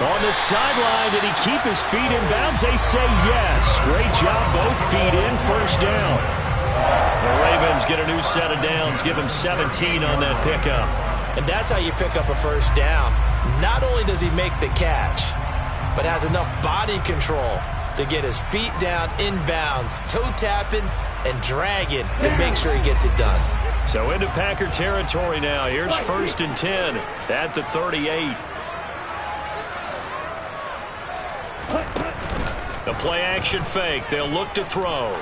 On the sideline, did he keep his feet in bounds? They say yes. Great job, both feet in, first down. The Ravens get a new set of downs, give him 17 on that pickup. And that's how you pick up a first down. Not only does he make the catch, but has enough body control to get his feet down inbounds, toe tapping and dragging to make sure he gets it done. So into Packer territory now. Here's 1st and 10 at the 38. The play-action fake. They'll look to throw.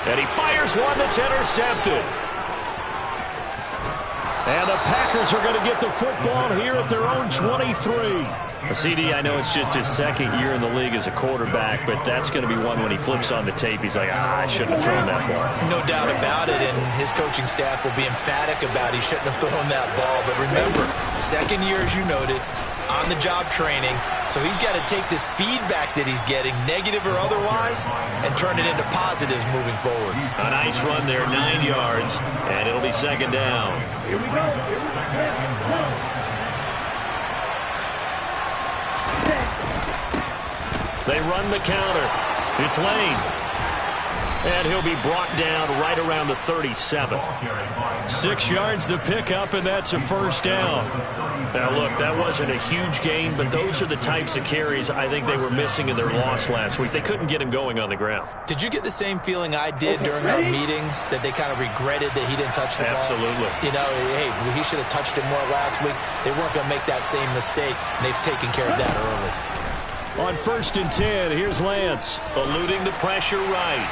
And he fires one that's intercepted. And the Packers are going to get the football here at their own 23. CD, I know it's just his second year in the league as a quarterback, but that's going to be one when he flips on the tape. He's like, I shouldn't have thrown that ball. No doubt about it, and his coaching staff will be emphatic about he shouldn't have thrown that ball. But remember, second year, as you noted, on-the-job training, so he's got to take this feedback that he's getting, negative or otherwise, and turn it into positives moving forward. A nice run there, 9 yards, and it'll be second down. Here we go. They run the counter. It's Lane. And he'll be brought down right around the 37. 6 yards the pickup, and that's a first down. Now, look, that wasn't a huge gain, but those are the types of carries I think they were missing in their loss last week. They couldn't get him going on the ground. Did you get the same feeling I did during our meetings, that they kind of regretted that he didn't touch the ball? Absolutely. You know, hey, he should have touched it more last week. They weren't going to make that same mistake, and they've taken care of that early. On 1st and 10, here's Lance. Eluding the pressure right.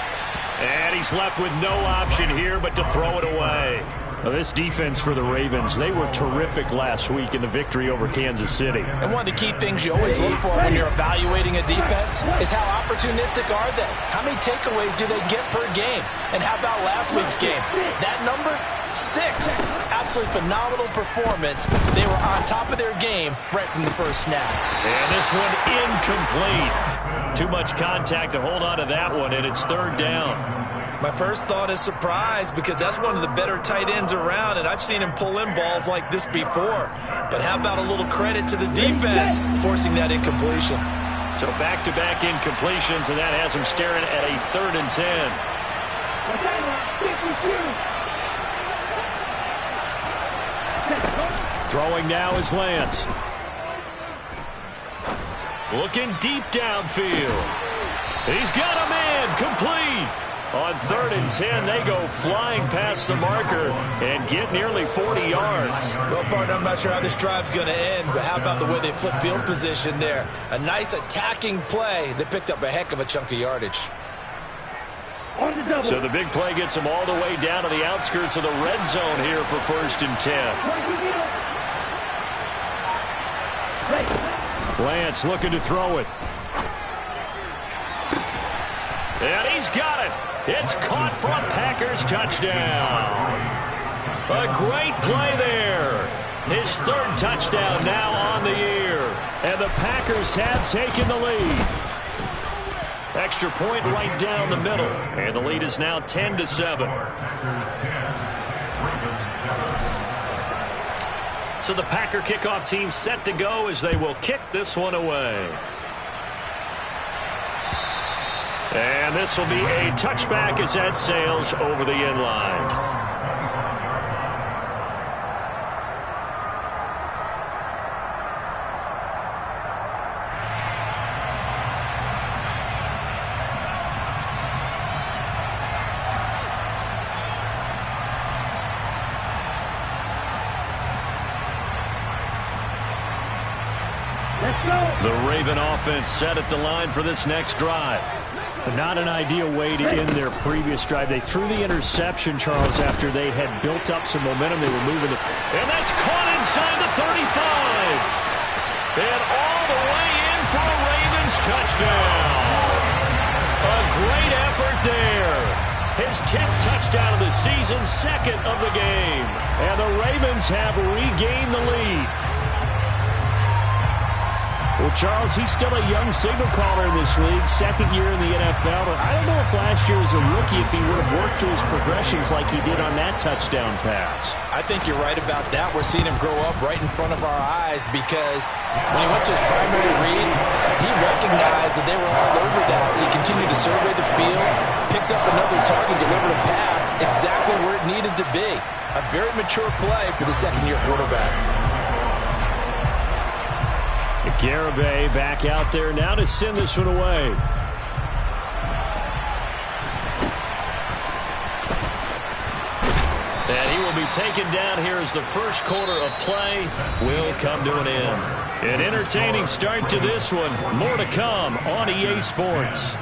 And he's left with no option here but to throw it away. Well, this defense for the Ravens, they were terrific last week in the victory over Kansas City. And one of the key things you always look for when you're evaluating a defense is how opportunistic are they? How many takeaways do they get per game? And how about last week's game? That number? 6. Absolutely phenomenal performance. They were on top of their game right from the first snap. And this one incomplete. Too much contact to hold on to that one, and it's third down. My first thought is surprise, because that's one of the better tight ends around, and I've seen him pull in balls like this before. But how about a little credit to the defense forcing that incompletion? So back-to-back incompletions, and that has him staring at a 3rd and 10. Throwing now is Lance. Looking deep downfield. He's got a man complete. On 3rd and 10, they go flying past the marker and get nearly 40 yards. Well, partner, I'm not sure how this drive's going to end, but how about the way they flip field position there? A nice attacking play that picked up a heck of a chunk of yardage. So the big play gets them all the way down to the outskirts of the red zone here for 1st and 10. Lance looking to throw it. And he's got it. It's caught for a Packers touchdown. A great play there. His 3rd touchdown now on the year. And the Packers have taken the lead. Extra point right down the middle. And the lead is now 10-7. So the Packer kickoff team set to go as they will kick this one away. And this will be a touchback as that sails over the end line. The Raven offense set at the line for this next drive. Not an ideal way to end their previous drive. They threw the interception, Charles, after they had built up some momentum. They were moving the... And that's caught inside the 35. And all the way in for a Ravens touchdown. A great effort there. His 10th touchdown of the season, 2nd of the game. And the Ravens have regained the lead. Well, Charles, he's still a young signal caller in this league, second year in the NFL. But I don't know if last year as a rookie, if he would have worked to his progressions like he did on that touchdown pass. I think you're right about that. We're seeing him grow up right in front of our eyes because when he went to his primary read, he recognized that they were all over that. So he continued to survey the field, picked up another target, delivered a pass exactly where it needed to be. A very mature play for the second-year quarterback. Garibay back out there now to send this one away. And he will be taken down here as the first quarter of play will come to an end. An entertaining start to this one. More to come on EA Sports.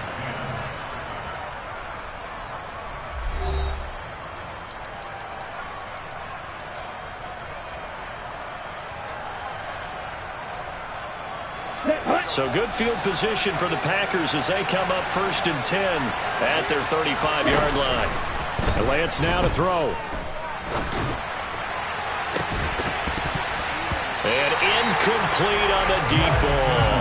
So good field position for the Packers as they come up 1st and 10 at their 35-yard line. And Lance now to throw. And incomplete on the deep ball.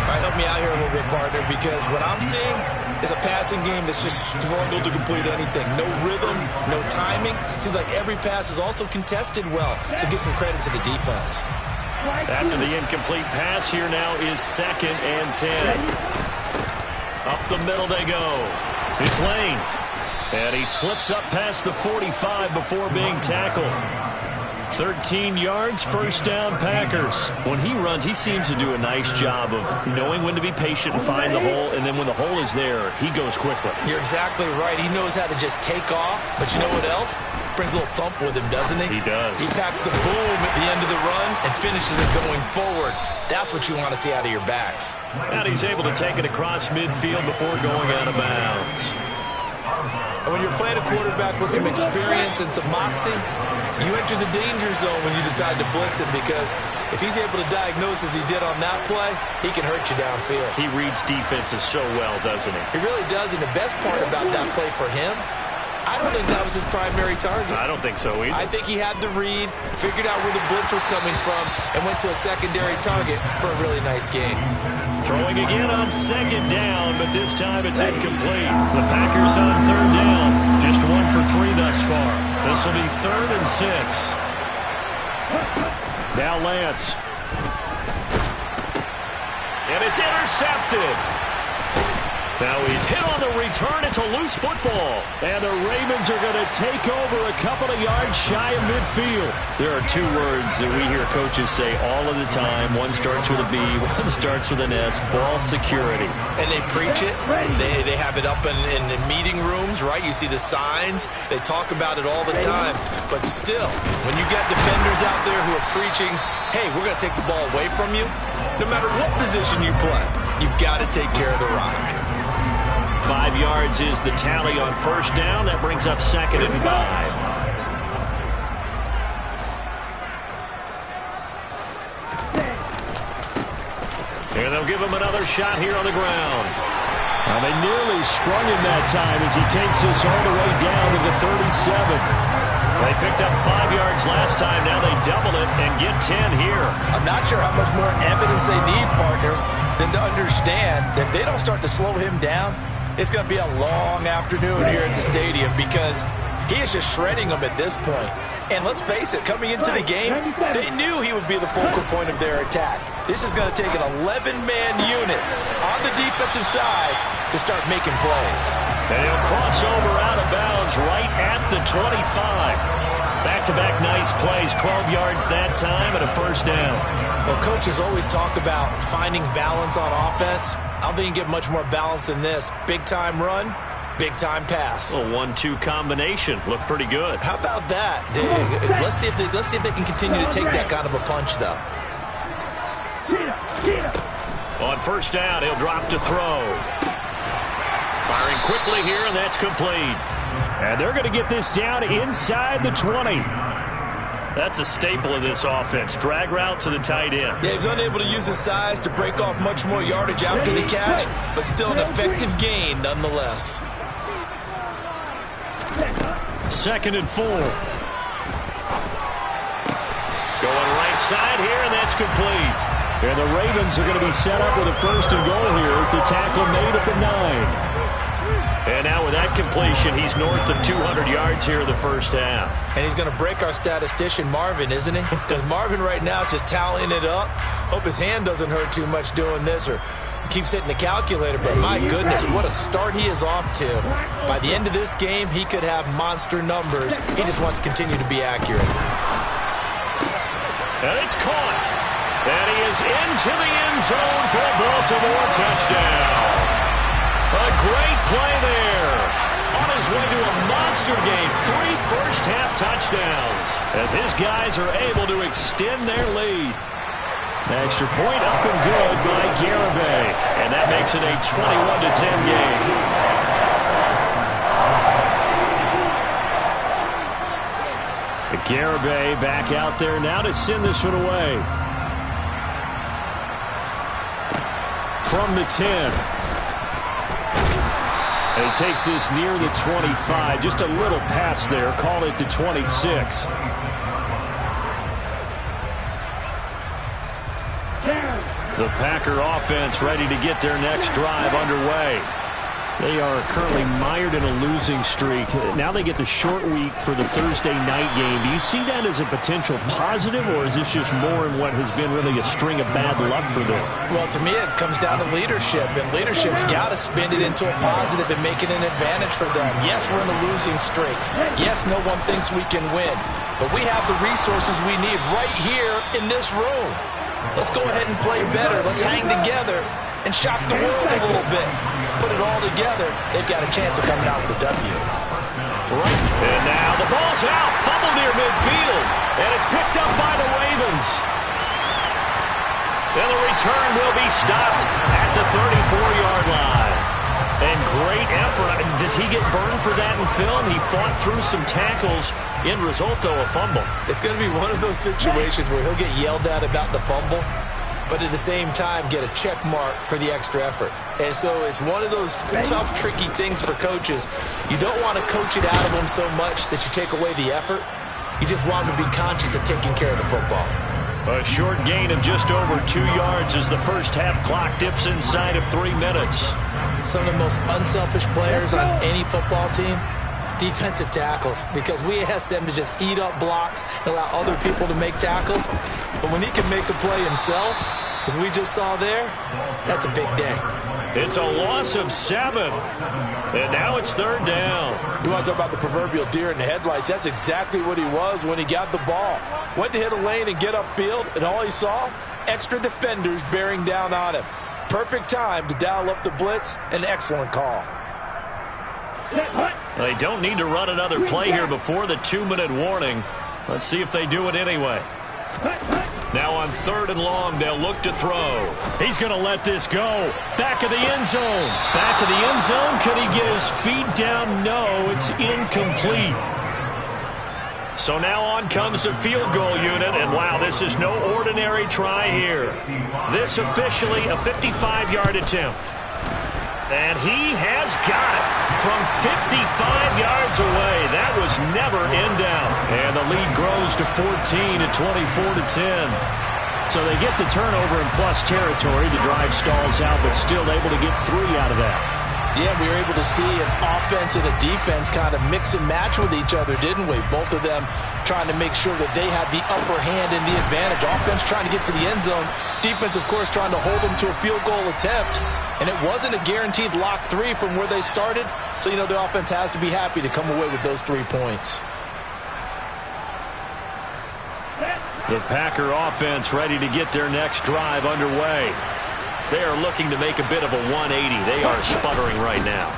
All right, help me out here a little bit, partner, because what I'm seeing is a passing game that's just struggled to complete anything. No rhythm, no timing. Seems like every pass is also contested well, so give some credit to the defense. After the incomplete pass, here now is 2nd and 10. Up the middle they go. It's Lane. And he slips up past the 45 before being tackled. 13 yards, first down, Packers. When he runs, he seems to do a nice job of knowing when to be patient and find the hole, and then when the hole is there, he goes quickly. You're exactly right. He knows how to just take off, but you know what else? Brings a little thump with him, doesn't he? He does. He packs the boom at the end of the run and finishes it going forward. That's what you want to see out of your backs. And he's able to take it across midfield before going out of bounds. And when you're playing a quarterback with some experience and some moxie, you enter the danger zone when you decide to blitz him, because if he's able to diagnose as he did on that play, he can hurt you downfield. He reads defenses so well, doesn't he? He really does, and the best part about that play for him, I don't think that was his primary target. I don't think so either. I think he had the read, figured out where the blitz was coming from, and went to a secondary target for a really nice game. Throwing again on 2nd down, but this time it's incomplete. The Packers on 3rd down. Just 1 for 3 thus far. This will be 3rd and 6. Now Lance. And it's intercepted. Now he's hit on the return. It's a loose football. And the Ravens are going to take over a couple of yards shy of midfield. There are 2 words that we hear coaches say all of the time. One starts with a B, one starts with an S. Ball security. And they preach it. They have it up in meeting rooms, right? You see the signs. They talk about it all the time. But still, when you got defenders out there who are preaching, hey, we're going to take the ball away from you, no matter what position you play, you've got to take care of the rock. 5 yards is the tally on 1st down. That brings up 2nd and 5. And they'll give him another shot here on the ground. Well, they nearly sprung him that time as he takes this all the way down to the 37. They picked up 5 yards last time. Now they double it and get 10 here. I'm not sure how much more evidence they need, partner, than to understand that if they don't start to slow him down, it's going to be a long afternoon here at the stadium, because he is just shredding them at this point. And let's face it, coming into the game, they knew he would be the focal point of their attack. This is going to take an 11-man unit on the defensive side to start making plays. And he'll cross over out of bounds right at the 25. Back-to-back nice plays, 12 yards that time and a 1st down. Well, coaches always talk about finding balance on offense. I don't think you get much more balance than this. Big-time run, big-time pass. A 1-2 combination. Looked pretty good. How about that? Let's see if they can continue to take that kind of a punch, though. On 1st down, he'll drop to throw. Firing quickly here, and that's complete. And they're going to get this down inside the 20. That's a staple of this offense. Drag route to the tight end. Yeah, he's unable to use his size to break off much more yardage after the catch, but still an effective gain nonetheless. 2nd and 4. Going right side here, and that's complete. And the Ravens are going to be set up with a 1st and goal here as the tackle made at the 9. And now with that completion, he's north of 200 yards here in the first half. And he's going to break our statistician, Marvin, isn't he? Because Marvin right now is just tallying it up. Hope his hand doesn't hurt too much doing this or keeps hitting the calculator. But my goodness, what a start he is off to. By the end of this game, he could have monster numbers. He just wants to continue to be accurate. And it's caught. And he is into the end zone for a Baltimore touchdown. A great play there. On his way to a monster game. 3 first-half touchdowns as his guys are able to extend their lead. Extra point up and good by Garibay. And that makes it a 21-10 game. Garibay back out there now to send this one away. From the 10. And he takes this near the 25. Just a little pass there. Call it the 26. The Packer offense ready to get their next drive underway. They are currently mired in a losing streak. Now they get the short week for the Thursday night game. Do you see that as a potential positive, or is this just more in what has been really a string of bad luck for them? Well, to me, it comes down to leadership, and leadership's got to spin it into a positive and make it an advantage for them. Yes, we're in a losing streak. Yes, no one thinks we can win, but we have the resources we need right here in this room. Let's go ahead and play better. Let's hang together and shock the world a little bit. Put it all together, they've got a chance of coming out with a W. Right. And now the ball's out. Fumble near midfield. And it's picked up by the Ravens. And the return will be stopped at the 34-yard line. And great effort. Does he get burned for that in film? He fought through some tackles. End result, though, a fumble. It's going to be one of those situations where he'll get yelled at about the fumble, but at the same time get a check mark for the extra effort. And so it's one of those tough, tricky things for coaches. You don't want to coach it out of them so much that you take away the effort. You just want them to be conscious of taking care of the football. A short gain of just over 2 yards as the first half clock dips inside of 3 minutes. Some of the most unselfish players on any football team, defensive tackles, because we ask them to just eat up blocks and allow other people to make tackles. But when he can make a play himself, as we just saw there, that's a big day. It's a loss of 7. And now it's 3rd down. You want to talk about the proverbial deer in the headlights? That's exactly what he was when he got the ball. Went to hit a lane and get upfield, and all he saw, extra defenders bearing down on him. Perfect time to dial up the blitz. An excellent call. They don't need to run another play here before the 2-minute warning. Let's see if they do it anyway. Now on 3rd and long, they'll look to throw. He's going to let this go. Back of the end zone. Back of the end zone. Could he get his feet down? No, it's incomplete. So now on comes the field goal unit, and wow, this is no ordinary try here. This officially a 55-yard attempt. And he has got it from 55 yards away. That was never in doubt. And the lead grows to 14 at 24-10. So they get the turnover in plus territory. The drive stalls out, but still able to get 3 out of that. Yeah, we were able to see an offense and a defense kind of mix and match with each other, didn't we? Both of them trying to make sure that they have the upper hand and the advantage. Offense trying to get to the end zone. Defense, of course, trying to hold them to a field goal attempt. And it wasn't a guaranteed lock 3 from where they started. So, you know, the offense has to be happy to come away with those 3 points. The Packer offense ready to get their next drive underway. They are looking to make a bit of a 180. They are sputtering right now.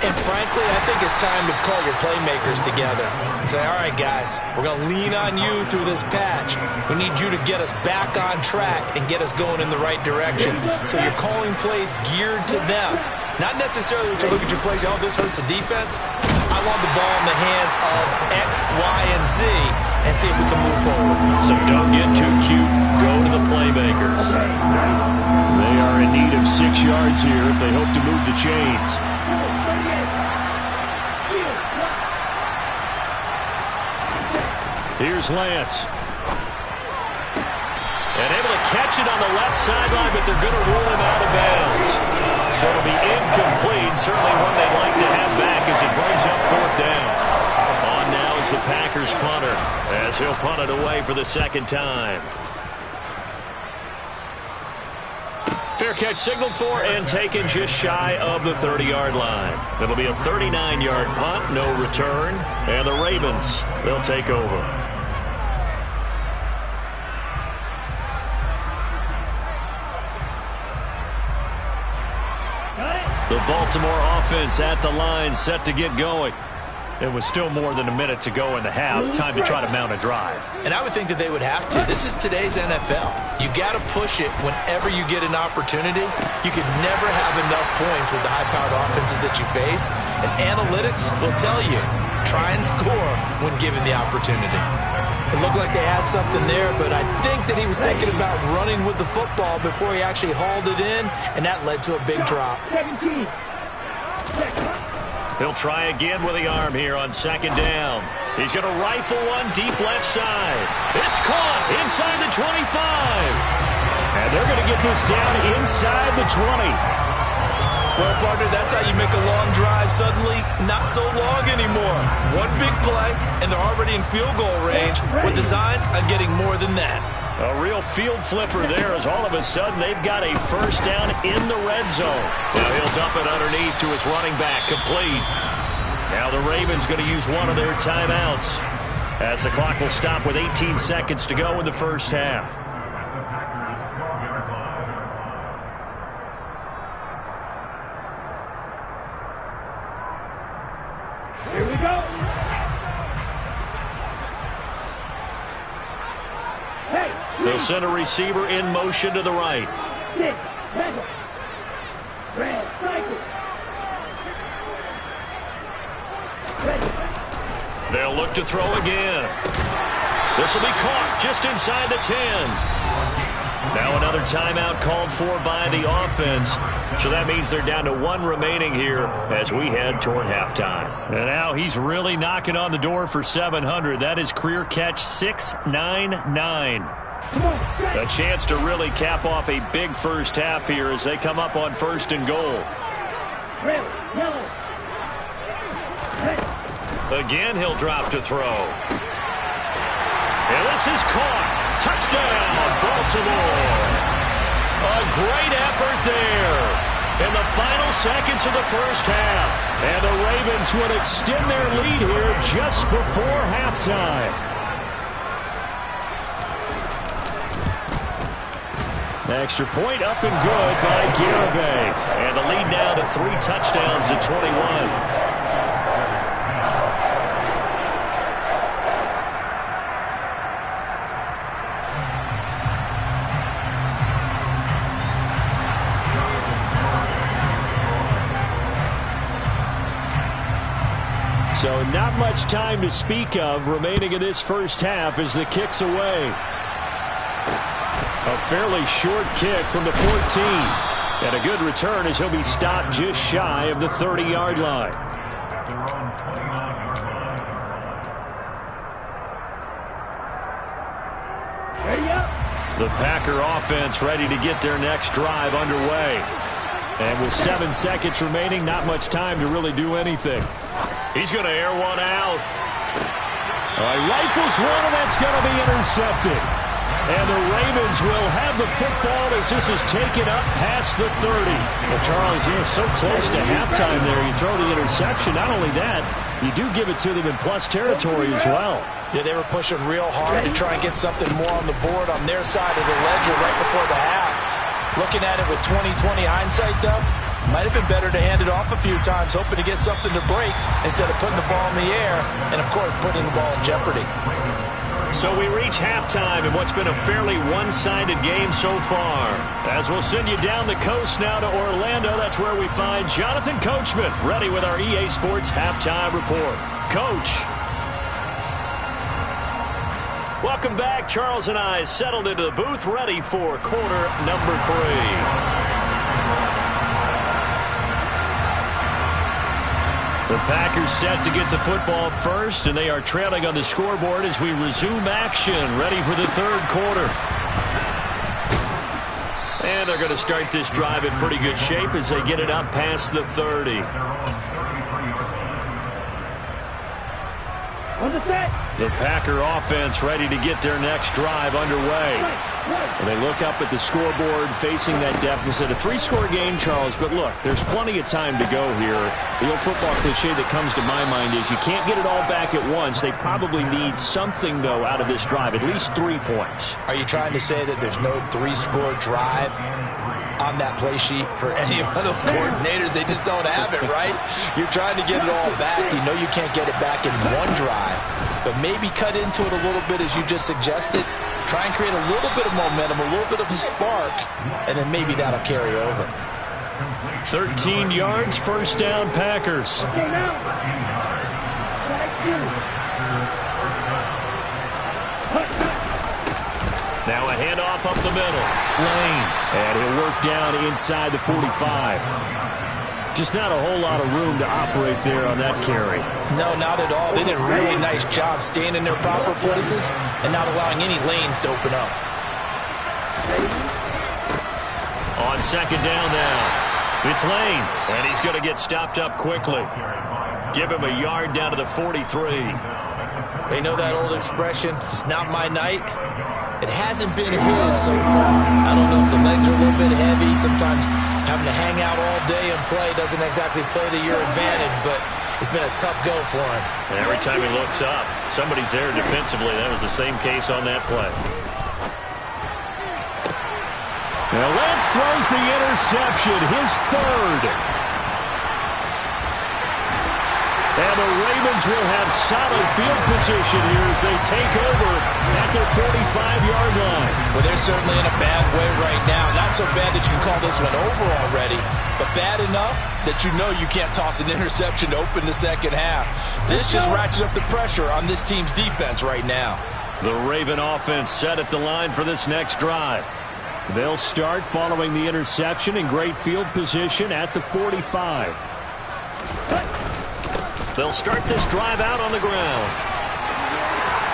And frankly, I think it's time to call your playmakers together and say, all right, guys, we're going to lean on you through this patch. We need you to get us back on track and get us going in the right direction. So you're calling plays geared to them. Not necessarily to look at your plays, oh, this hurts the defense. I want the ball in the hands of X, Y, and Z and see if we can move forward. So don't get too cute. Go to the playmakers. They are in need of 6 yards here if they hope to move the chains. Here's Lance. And able to catch it on the left sideline, but they're going to rule him out of bounds. So it'll be incomplete. Certainly one they'd like to have back as it brings up fourth down. On now is the Packers punter as he'll punt it away for the second time. Fair catch signaled for and taken just shy of the 30-yard line. It'll be a 39-yard punt, no return, and the Ravens, they'll take over. The Baltimore offense at the line, set to get going. It was still more than a minute to go in the half. Time to try to mount a drive. And I would think that they would have to. This is today's NFL. You got to push it whenever you get an opportunity. You can never have enough points with the high-powered offenses that you face. And analytics will tell you, try and score when given the opportunity. It looked like they had something there, but I think that he was thinking about running with the football before he actually hauled it in, and that led to a big drop. He'll try again with the arm here on second down. He's going to rifle one deep left side. It's caught inside the 25. And they're going to get this down inside the 20. Well, partner, that's how you make a long drive suddenly not so long anymore. One big play, and they're already in field goal range with designs on getting more than that. A real field flipper there as all of a sudden they've got a first down in the red zone. Now he'll dump it underneath to his running back, complete. Now the Ravens going to use one of their timeouts as the clock will stop with 18 seconds to go in the first half. Here we go. They'll send a receiver in motion to the right. They'll look to throw again. This will be caught just inside the 10. Now another timeout called for by the offense. So that means they're down to one remaining here as we head toward halftime. And now he's really knocking on the door for 700. That is career catch 699. A chance to really cap off a big first half here as they come up on first and goal. Again, he'll drop to throw. And this is caught. Touchdown, Baltimore. A great effort there in the final seconds of the first half. And the Ravens would extend their lead here just before halftime. Extra point up and good by Garibay. And the lead now to 3 touchdowns at 21. So not much time to speak of remaining in this first half as the kick's away. A fairly short kick from the 14. And a good return as he'll be stopped just shy of the 30-yard line. The Packer offense ready to get their next drive underway. And with 7 seconds remaining, not much time to really do anything. He's going to air one out. Rifles one, and that's going to be intercepted. And the Ravens will have the football as this is taken up past the 30. Well, Charles, you're so close to halftime there. You throw the interception. Not only that, you do give it to them in plus territory as well. Yeah, they were pushing real hard to try and get something more on the board on their side of the ledger right before the half. Looking at it with 20/20 hindsight, though, might have been better to hand it off a few times, hoping to get something to break instead of putting the ball in the air and, of course, putting the ball in jeopardy. So we reach halftime in what's been a fairly one-sided game so far. As we'll send you down the coast now to Orlando, that's where we find Jonathan Coachman ready with our EA Sports Halftime Report. Coach. Welcome back. Charles and I settled into the booth ready for quarter number 3. The Packers set to get the football first, and they are trailing on the scoreboard as we resume action, ready for the third quarter. And they're going to start this drive in pretty good shape as they get it up past the 30. The Packer offense ready to get their next drive underway. And they look up at the scoreboard facing that deficit. A 3-score game, Charles, but look, there's plenty of time to go here. The old football cliche that comes to my mind is you can't get it all back at once. They probably need something, though, out of this drive, at least 3 points. Are you trying to say that there's no 3-score drive on that play sheet for any of those coordinators? They just don't have it, right? You're trying to get it all back. You know you can't get it back in one drive, but maybe cut into it a little bit as you just suggested. Try and create a little bit of momentum, a little bit of a spark, and then maybe that'll carry over. 13 yards, first down, Packers. Now a handoff up the middle. Lane. And he'll work down inside the 45. Just not a whole lot of room to operate there on that carry. No, not at all. They did a really nice job staying in their proper places and not allowing any lanes to open up. On second down now, it's Lane. And he's going to get stopped up quickly. Give him a yard down to the 43. They know that old expression, it's not my night. It hasn't been his so far. I don't know if the legs are a little bit heavy. Sometimes having to hang out all day and play doesn't exactly play to your advantage, but it's been a tough go for him. And every time he looks up, somebody's there defensively. That was the same case on that play. Now Lance throws the interception, his third. And the Ravens will have solid field position here as they take over at their 45-yard line. Well, they're certainly in a bad way right now. Not so bad that you can call this one over already, but bad enough that you know you can't toss an interception to open the second half. This just ratchets up the pressure on this team's defense right now. The Raven offense set at the line for this next drive. They'll start following the interception in great field position at the 45. They'll start this drive out on the ground.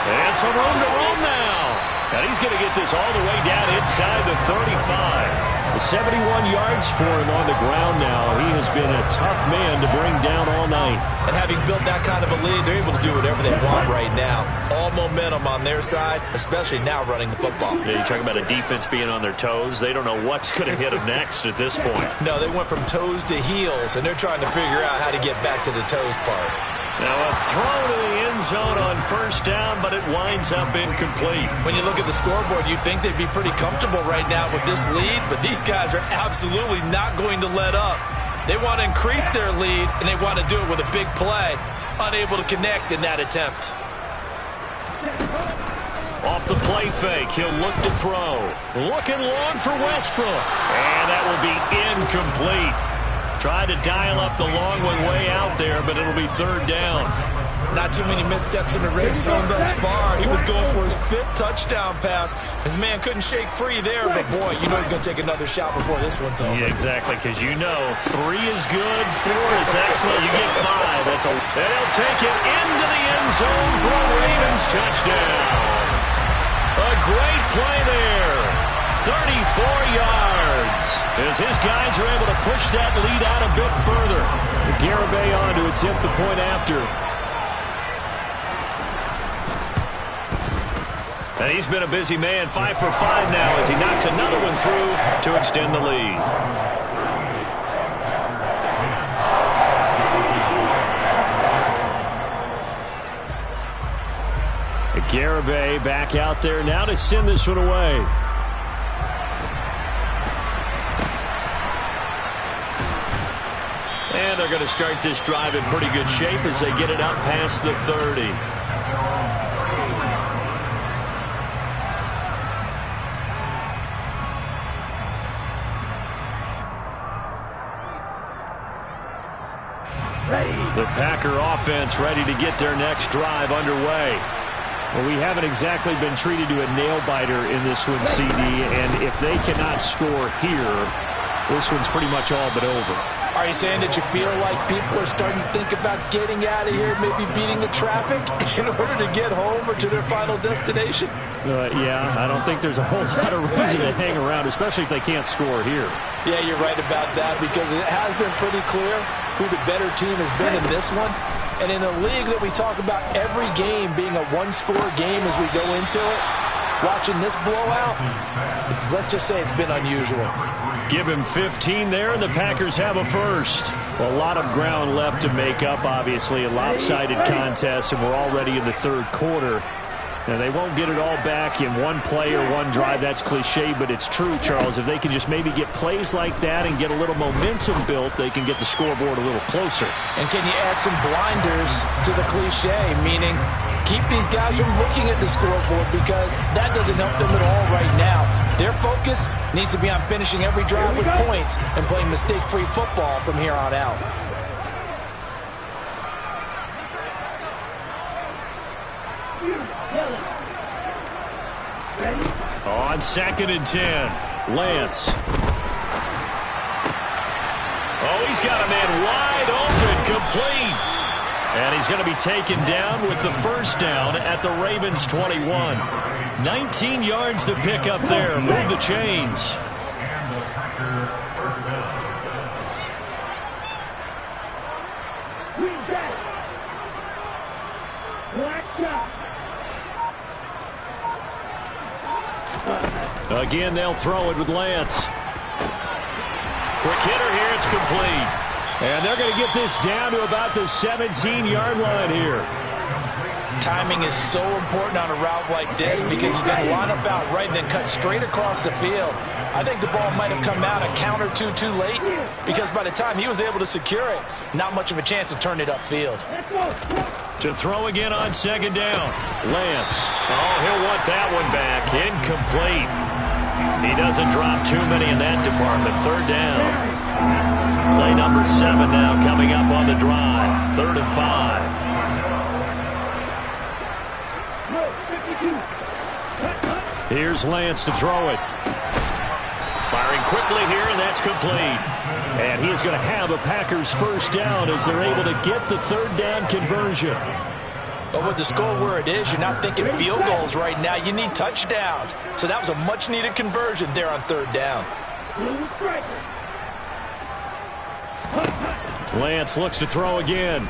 And some room to roam now. And he's going to get this all the way down inside the 35. 71 yards for him on the ground now. He has been a tough man to bring down all night. And having built that kind of a lead, they're able to do whatever they want right now. All momentum on their side, especially now running the football. Yeah, you're talking about a defense being on their toes. They don't know what's going to hit them next at this point. No, they went from toes to heels, and they're trying to figure out how to get back to the toes part. Now a throw to the end zone on first down, but it winds up incomplete. When you look at the scoreboard, you'd think they'd be pretty comfortable right now with this lead, but these guys are absolutely not going to let up. They want to increase their lead, and they want to do it with a big play. Unable to connect in that attempt. Off the play fake, he'll look to throw. Looking long for Westbrook. And that will be incomplete. Tried to dial up the long one way out there, but it'll be third down. Not too many missteps in the red zone thus far. He was going for his 5th touchdown pass. His man couldn't shake free there, but boy, you know he's going to take another shot before this one's over. Yeah, exactly, because you know 3 is good, 4 is excellent. You get 5. And he'll take it into the end zone for a Ravens touchdown. A great play there. 34 yards. As his guys are able to push that lead out a bit further. Garibay on to attempt the point after. And he's been a busy man, 5 for 5 now as he knocks another one through to extend the lead. Garibay back out there now to send this one away. And they're going to start this drive in pretty good shape as they get it up past the 30. The Packer offense ready to get their next drive underway. Well, we haven't exactly been treated to a nail-biter in this one, CD, and if they cannot score here, this one's pretty much all but over. Are you saying that you feel like people are starting to think about getting out of here, maybe beating the traffic in order to get home or to their final destination? Yeah, I don't think there's a whole lot of reason to hang around, especially if they can't score here. Yeah, you're right about that, because it has been pretty clear who the better team has been in this one. And in a league that we talk about every game being a one-score game as we go into it, watching this blowout, let's just say it's been unusual. Give him 15 there, and the Packers have a first. Well, a lot of ground left to make up, obviously. A lopsided contest, and we're already in the third quarter. Now, they won't get it all back in one play or one drive. That's cliche, but it's true, Charles. If they can just maybe get plays like that and get a little momentum built, they can get the scoreboard a little closer. And can you add some blinders to the cliche, meaning keep these guys from looking at the scoreboard, because that doesn't help them at all right now. Their focus needs to be on finishing every drive with points and playing mistake-free football from here on out. On 2nd and 10, Lance. Oh, he's got a man wide open, complete. And he's going to be taken down with the first down at the Ravens' 21. 19 yards to pick up there. Move the chains. Again, they'll throw it with Lance. Quick hitter here. It's complete. And they're going to get this down to about the 17-yard line here. Timing is so important on a route like this, because he's going to line up out right and then cut straight across the field. I think the ball might have come out a count or two too late, because by the time he was able to secure it, not much of a chance to turn it upfield. To throw again on 2nd down. Lance. Oh, he'll want that one back. Incomplete. He doesn't drop too many in that department. 3rd down. Play number 7 now coming up on the drive. 3rd and 5. Here's Lance to throw it. Firing quickly here, and that's complete. And he is going to have a Packers first down as they're able to get the 3rd down conversion. But with the score where it is, you're not thinking field goals right now. You need touchdowns. So that was a much-needed conversion there on 3rd down. Lance looks to throw again.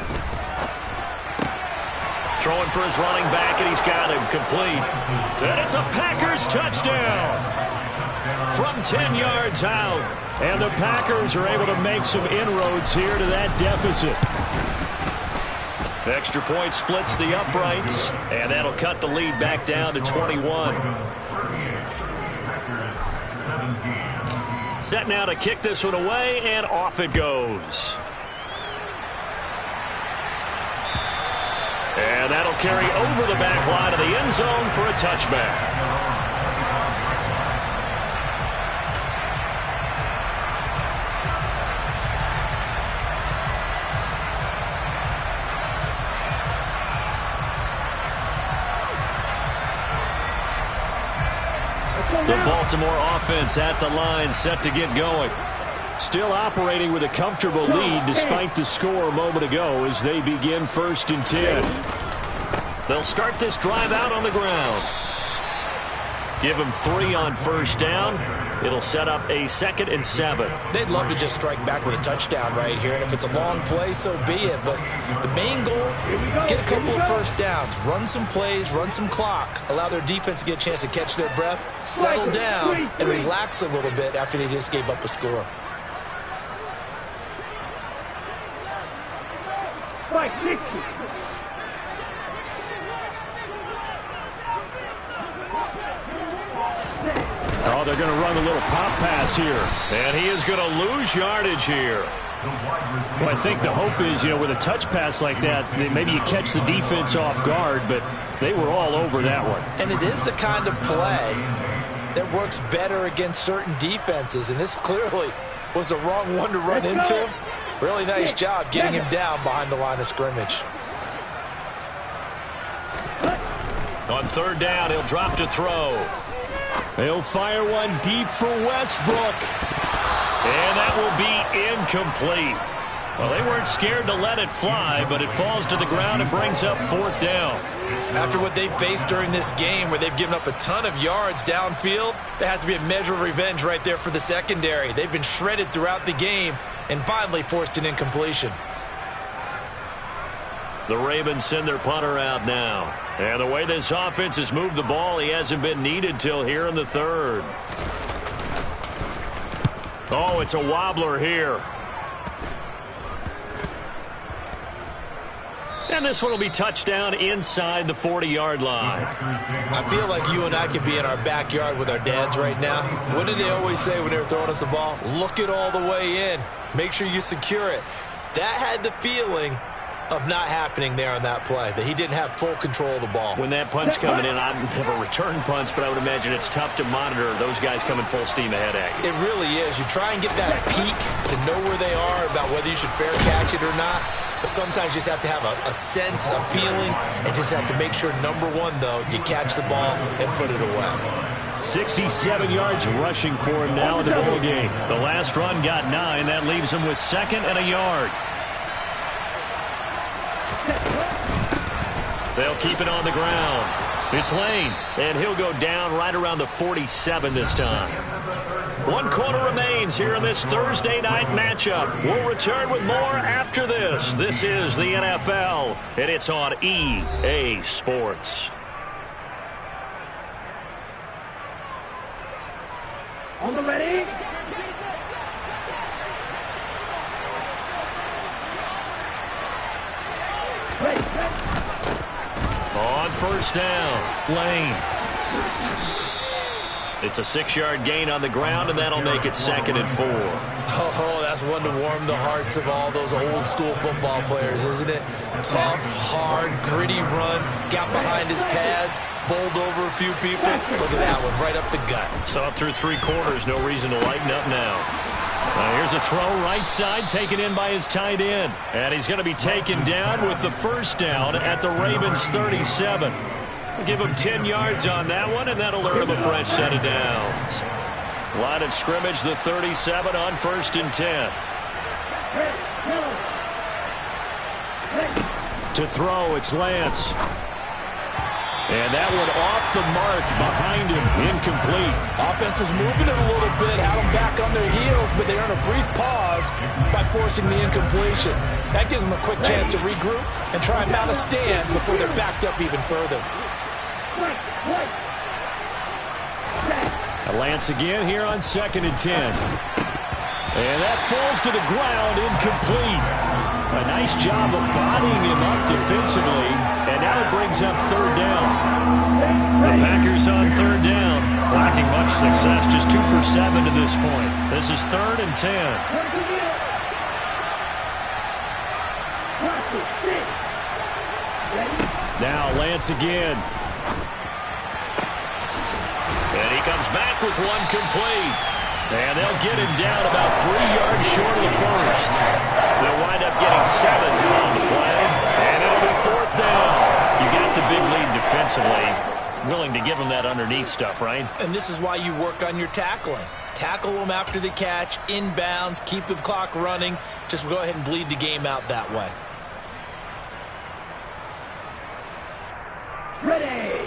Throwing for his running back, and he's got him complete. And it's a Packers touchdown from 10 yards out. And the Packers are able to make some inroads here to that deficit. Extra point splits the uprights, and that'll cut the lead back down to 21. Set now to kick this one away, and off it goes. And that'll carry over the back line of the end zone for a touchback. The Baltimore offense at the line, set to get going. Still operating with a comfortable lead despite the score a moment ago as they begin 1st and 10. They'll start this drive out on the ground. Give them 3 on 1st down. It'll set up a 2nd and 7. They'd love to just strike back with a touchdown right here, and if it's a long play, so be it. But the main goal, get a couple of 1st downs, run some plays, run some clock, allow their defense to get a chance to catch their breath, settle down, and relax a little bit after they just gave up a score. Oh, they're going to run a little pop pass here. And he is going to lose yardage here. Well, I think the hope is, with a touch pass like that, maybe you catch the defense off guard, but they were all over that one. And it is the kind of play that works better against certain defenses, and this clearly was the wrong one to run into. Really nice job getting him down behind the line of scrimmage. On 3rd down, he'll drop to throw. They'll fire one deep for Westbrook. And that will be incomplete. Well, they weren't scared to let it fly, but it falls to the ground and brings up 4th down. After what they've faced during this game where they've given up a ton of yards downfield, there has to be a measure of revenge right there for the secondary. They've been shredded throughout the game and finally forced an incompletion. The Ravens send their punter out now. And the way this offense has moved the ball, he hasn't been needed till here in the 3rd. Oh, it's a wobbler here. And this one will be touchdown inside the 40-yard line. I feel like you and I could be in our backyard with our dads right now. What did they always say when they were throwing us the ball? Look it all the way in. Make sure you secure it. That had the feeling of not happening there on that play, that he didn't have full control of the ball. When that punt's coming in, I have a return punch, but I would imagine it's tough to monitor those guys coming full steam ahead at you. It really is. You try and get that peek to know where they are, about whether you should fair catch it or not. But sometimes you just have to have a sense, a feeling, and just have to make sure, number one, though, you catch the ball and put it away. 67 yards rushing for him now in the ball game. The last run got 9. That leaves him with 2nd and a yard. They'll keep it on the ground. It's Lane, and he'll go down right around the 47 this time. 1 quarter remains here in this Thursday night matchup. We'll return with more after this. This is the NFL, and it's on EA Sports. On the ready. On 1st down, Lane. It's a 6-yard gain on the ground, and that'll make it 2nd and 4. Oh, that's one to warm the hearts of all those old-school football players, isn't it? Tough, hard, gritty run, got behind his pads, bowled over a few people. Look at that one, right up the gut. So up through 3 quarters, no reason to lighten up now. Here's a throw right side, taken in by his tight end. And he's going to be taken down with the 1st down at the Ravens' 37. Give him 10 yards on that one, and that'll earn him a fresh set of downs. Line of scrimmage, the 37 on 1st and 10. To throw, it's Lance. And that one off the mark behind him, incomplete. Offense was moving it a little bit, had them back on their heels, but they earned a brief pause by forcing the incompletion. That gives them a quick chance to regroup and try and mount a stand before they're backed up even further. Lance again here on 2nd and 10. And that falls to the ground, incomplete. A nice job of bodying him up defensively, and now it brings up 3rd down. The Packers on 3rd down, lacking much success, just 2 for 7 to this point. This is 3rd and 10. Now Lance again. And he comes back with one complete. And they'll get him down about 3 yards short of the 1st. They'll wind up getting 7 on the play. And it'll be 4th down. You got the big lead defensively. Willing to give him that underneath stuff, right? And this is why you work on your tackling. Tackle them after the catch, inbounds, keep the clock running. Just go ahead and bleed the game out that way. Ready.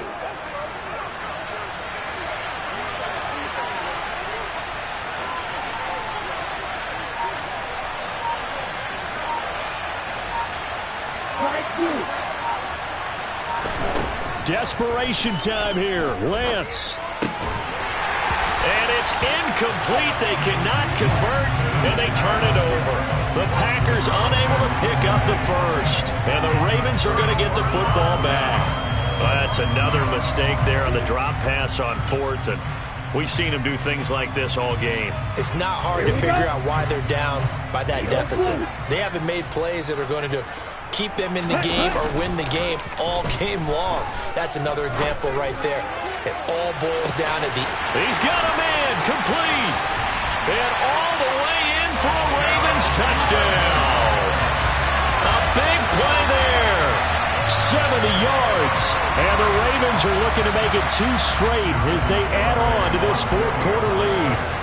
Desperation time here. Lance. And it's incomplete. They cannot convert, and they turn it over. The Packers unable to pick up the 1st, and the Ravens are going to get the football back. That's another mistake there on the drop pass on 4th, and we've seen them do things like this all game. It's not hard to figure out why they're down by that deficit. They haven't made plays that are going to keep them in the game or win the game all game long. That's another example right there. It all boils down to the... He's got a man, complete. And all the way in for a Ravens touchdown. A big play there. 70 yards. And the Ravens are looking to make it 2 straight as they add on to this 4th quarter lead.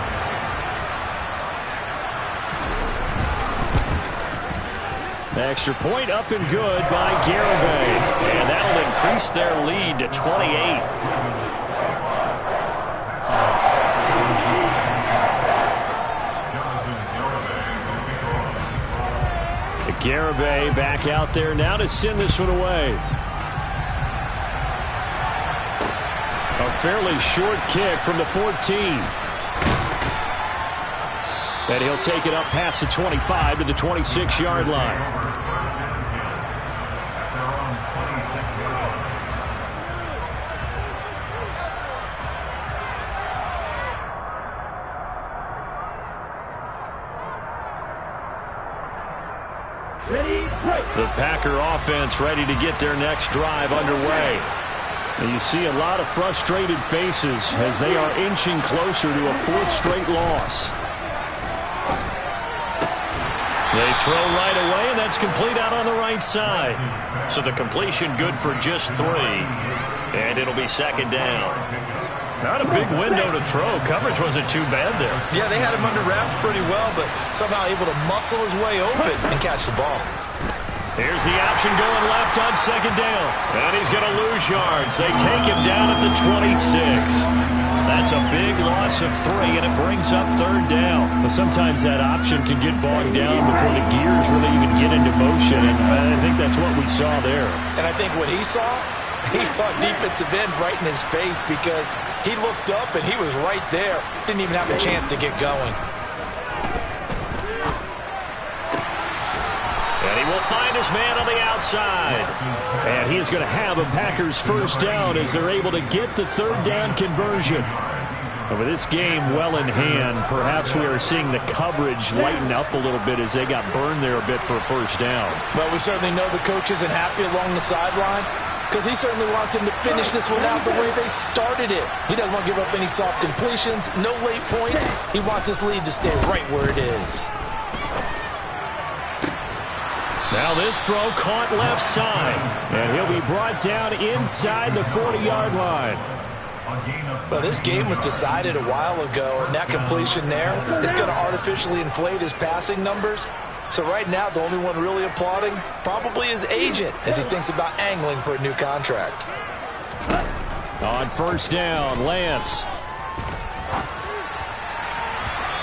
Extra point up and good by Garibay. And that'll increase their lead to 28. Garibay back out there now to send this one away. A fairly short kick from the 14. And he'll take it up past the 25 to the 26-yard line. The Packer offense ready to get their next drive underway. And you see a lot of frustrated faces as they are inching closer to a fourth straight loss. They throw right away, and that's complete out on the right side. So the completion good for just 3. And it'll be second down. Not a big window to throw. Coverage wasn't too bad there. Yeah, they had him under wraps pretty well, but somehow able to muscle his way open and catch the ball. Here's the option going left on second down. And he's going to lose yards. They take him down at the 26. That's a big loss of 3, and it brings up third down. But sometimes that option can get bogged down before the gears really even get into motion, and I think that's what we saw there. And I think what he saw defensive end right in his face because he looked up and he was right there. Didn't even have a chance to get going. And he will find his man on the outside. And he is going to have a Packers first down as they're able to get the third down conversion. And with this game well in hand, perhaps we are seeing the coverage lighten up a little bit as they got burned there a bit for a first down. Well, we certainly know the coach isn't happy along the sideline because he certainly wants him to finish this one out the way they started it. He doesn't want to give up any soft completions, no late points. He wants his lead to stay right where it is. Now this throw caught left side, and he'll be brought down inside the 40-yard line. Well, this game was decided a while ago, and that completion there is going to artificially inflate his passing numbers. So right now, the only one really applauding probably his agent as he thinks about angling for a new contract. On first down, Lance.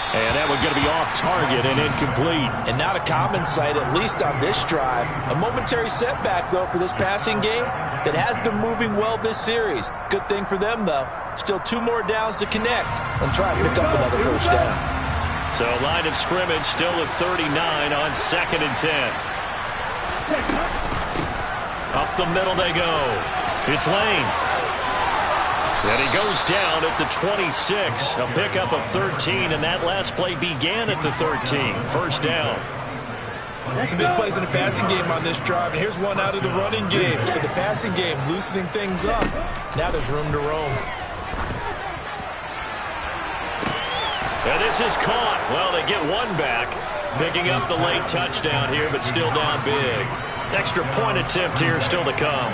And that one's going to be off target and incomplete. And not a common sight, at least on this drive. A momentary setback, though, for this passing game that has been moving well this series. Good thing for them, though. Still 2 more downs to connect and try to pick up another first down. So line of scrimmage still at 39 on 2nd and 10. Up the middle they go. It's Lane. And he goes down at the 26. A pickup of 13, and that last play began at the 13. First down. Some big plays in the passing game on this drive, and here's one out of the running game. So the passing game loosening things up. Now there's room to roam. And this is caught. Well, they get one back. Picking up the late touchdown here, but still down big. Extra point attempt here still to come.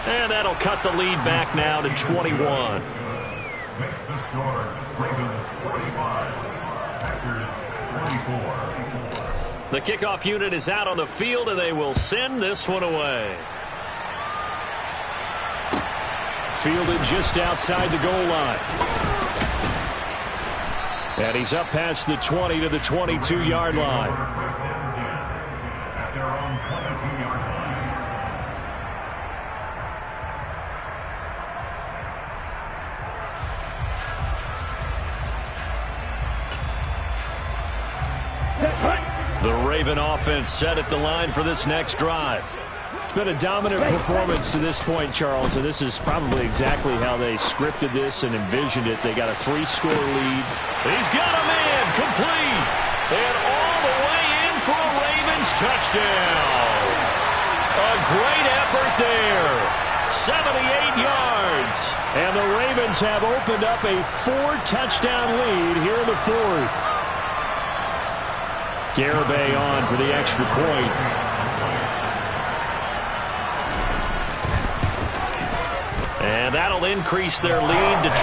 And that'll cut the lead back now to 21. Makes the score Ravens 45, Packers 24. The kickoff unit is out on the field, and they will send this one away. Fielded just outside the goal line. And he's up past the 20 to the 22-yard line. At their own 22-yard line. The Raven offense set at the line for this next drive. It's been a dominant performance to this point, Charles, and this is probably exactly how they scripted this and envisioned it. They got a 3-score lead. He's got a man complete. And all the way in for a Ravens touchdown. A great effort there. 78 yards. And the Ravens have opened up a 4-touchdown lead here in the 4th. Garibay on for the extra point. And that'll increase their lead to 28.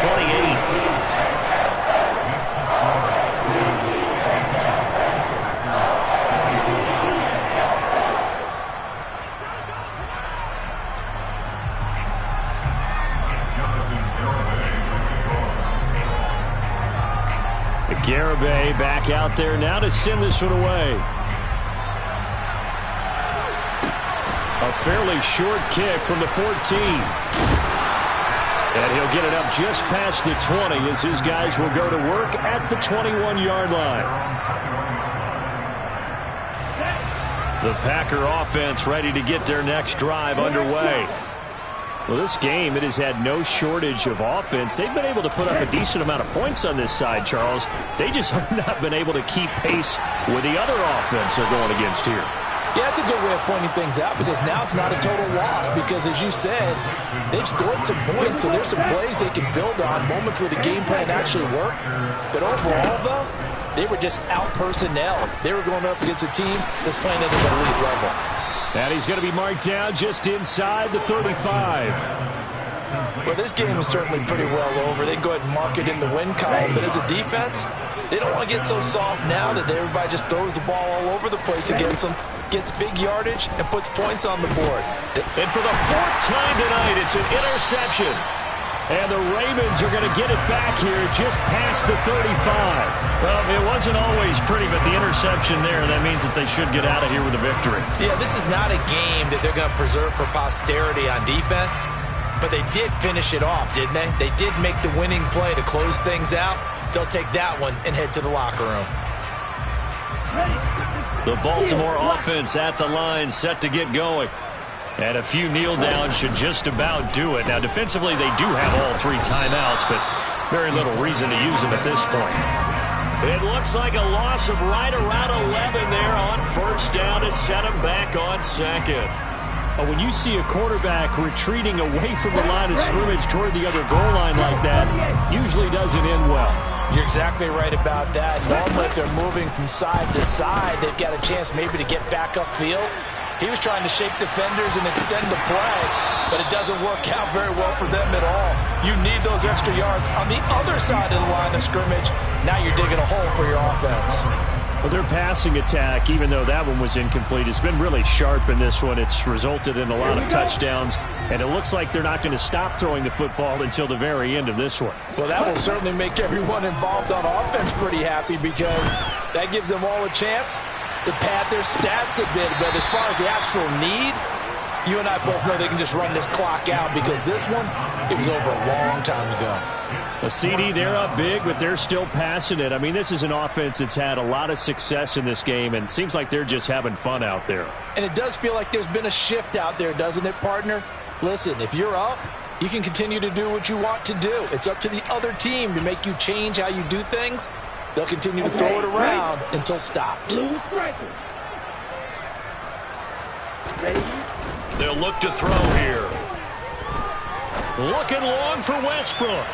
Garibay back out there now to send this one away. A fairly short kick from the 14. And he'll get it up just past the 20 as his guys will go to work at the 21-yard line. The Packer offense ready to get their next drive underway. Well, this game, it has had no shortage of offense. They've been able to put up a decent amount of points on this side, Charles. They just have not been able to keep pace with the other offense they're going against here. Yeah, it's a good way of pointing things out because now it's not a total loss because, as you said, they've scored some points, so there's some plays they can build on, moments where the game plan actually worked. But overall, though, they were just out-personnel. They were going up against a team that's playing at an elite level. And he's going to be marked down just inside the 35. Well, this game is certainly pretty well over. They can go ahead and mark it in the win column, but as a defense, they don't want to get so soft now that everybody just throws the ball all over the place against them, gets big yardage, and puts points on the board. And for the fourth time tonight, it's an interception. And the Ravens are going to get it back here just past the 35. Well, it wasn't always pretty, but the interception there, that means that they should get out of here with a victory. Yeah, this is not a game that they're going to preserve for posterity on defense, but they did finish it off, didn't they? They did make the winning play to close things out. They'll take that one and head to the locker room. The Baltimore offense at the line, set to get going. And a few kneel downs should just about do it. Now, defensively, they do have all three timeouts, but very little reason to use them at this point. It looks like a loss of right around 11 there on first down to set him back on second. When you see a quarterback retreating away from the line of scrimmage toward the other goal line like that, usually doesn't end well. You're exactly right about that. Normally, if they're moving from side to side, they've got a chance maybe to get back upfield. He was trying to shake defenders and extend the play, but it doesn't work out very well for them at all. You need those extra yards on the other side of the line of scrimmage. Now you're digging a hole for your offense. Well, their passing attack, even though that one was incomplete, has been really sharp in this one. It's resulted in a lot of touchdowns, and it looks like they're not going to stop throwing the football until the very end of this one. Well, that will certainly make everyone involved on offense pretty happy because that gives them all a chance to pad their stats a bit. But as far as the actual need, you and I both know they can just run this clock out because this one, it was over a long time ago. A CD, they're up big, but they're still passing it. I mean, this is an offense that's had a lot of success in this game, and it seems like they're just having fun out there. And it does feel like there's been a shift out there, doesn't it, partner? Listen, if you're up, you can continue to do what you want to do. It's up to the other team to make you change how you do things. They'll continue to throw it around until stopped. They'll look to throw here. Looking long for Westbrook.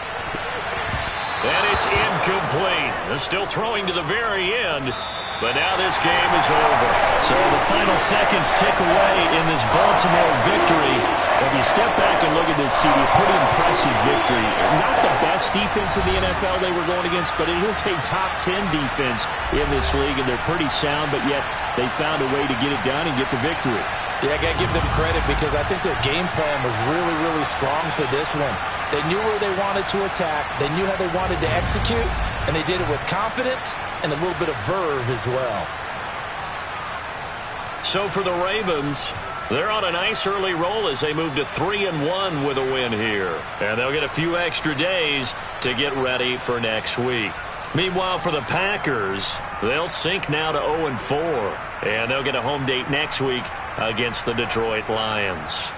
And it's incomplete. They're still throwing to the very end, but now this game is over. So the final seconds tick away in this Baltimore victory. If you step back and look at this, CD, pretty impressive victory. Not the best defense in the NFL they were going against, but it is a top 10 defense in this league, and they're pretty sound, but yet they found a way to get it done and get the victory. Yeah, I got to give them credit because I think their game plan was really, really strong for this one. They knew where they wanted to attack. They knew how they wanted to execute, and they did it with confidence and a little bit of verve as well. So for the Ravens, they're on a nice early roll as they move to 3-1 with a win here. And they'll get a few extra days to get ready for next week. Meanwhile, for the Packers, they'll sink now to 0-4. And they'll get a home date next week against the Detroit Lions.